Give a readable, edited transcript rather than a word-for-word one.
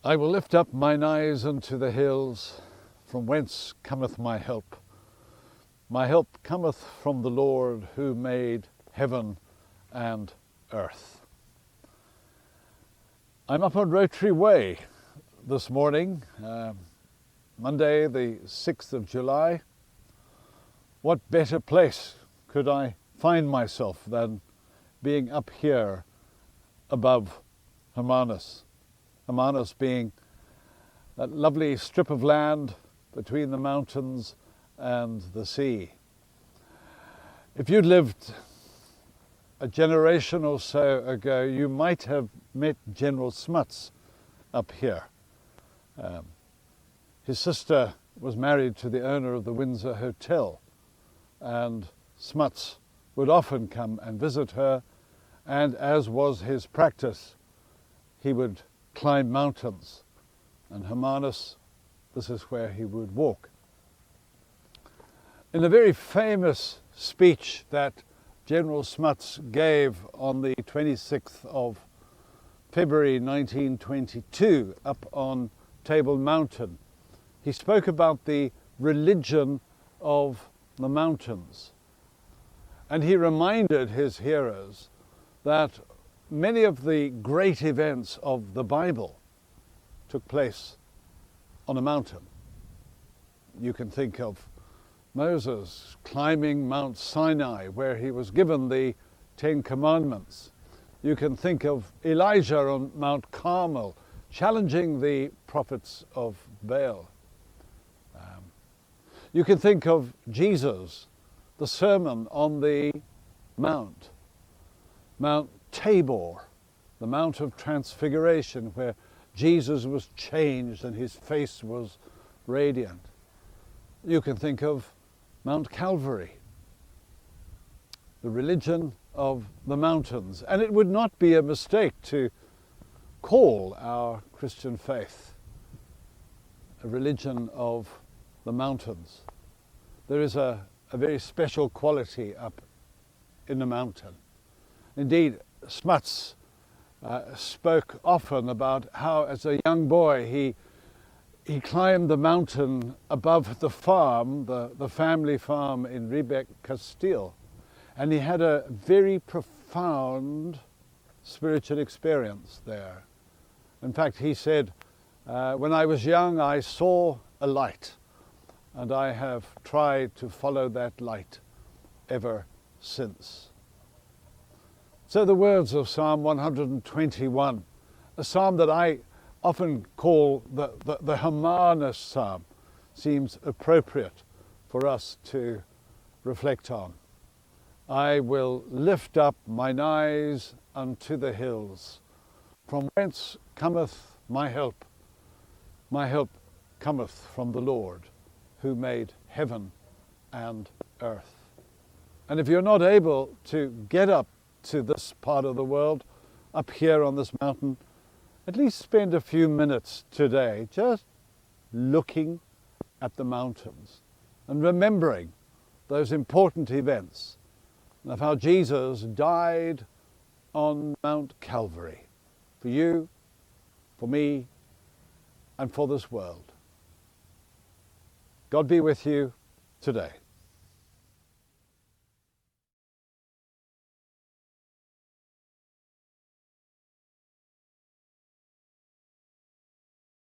I will lift up mine eyes unto the hills, from whence cometh my help. My help cometh from the Lord, who made heaven and earth. I'm up on Rotary Way this morning, Monday the 6th of July. What better place could I find myself than being up here above Hermanus? Hermanus being that lovely strip of land between the mountains and the sea. If you'd lived a generation or so ago, you might have met General Smuts up here. His sister was married to the owner of the Windsor Hotel, and Smuts would often come and visit her, and as was his practice, he would climb mountains, and Hermanus, this is where he would walk. In a very famous speech that General Smuts gave on the 26th of February 1922 up on Table Mountain, he spoke about the religion of the mountains. And he reminded his hearers that many of the great events of the Bible took place on a mountain. You can think of Moses climbing Mount Sinai, where he was given the 10 Commandments. You can think of Elijah on Mount Carmel, challenging the prophets of Baal. You can think of Jesus, the Sermon on the Mount, Mount Tabor, the Mount of Transfiguration, where Jesus was changed and his face was radiant. You can think of Mount Calvary, the religion of the mountains. And it would not be a mistake to call our Christian faith a religion of the mountains. There is a very special quality up in the mountain. Indeed, Smuts spoke often about how, as a young boy, he climbed the mountain above the farm, the family farm in Riebeck, Castile, and he had a very profound spiritual experience there. In fact, he said, when I was young, I saw a light, and I have tried to follow that light ever since. So the words of Psalm 121, a psalm that I often call the Hermanus psalm, seems appropriate for us to reflect on. I will lift up mine eyes unto the hills, from whence cometh my help. My help cometh from the Lord, who made heaven and earth. And if you're not able to get up to this part of the world, up here on this mountain, at least spend a few minutes today just looking at the mountains and remembering those important events of how Jesus died on Mount Calvary for you, for me, and for this world. God be with you today.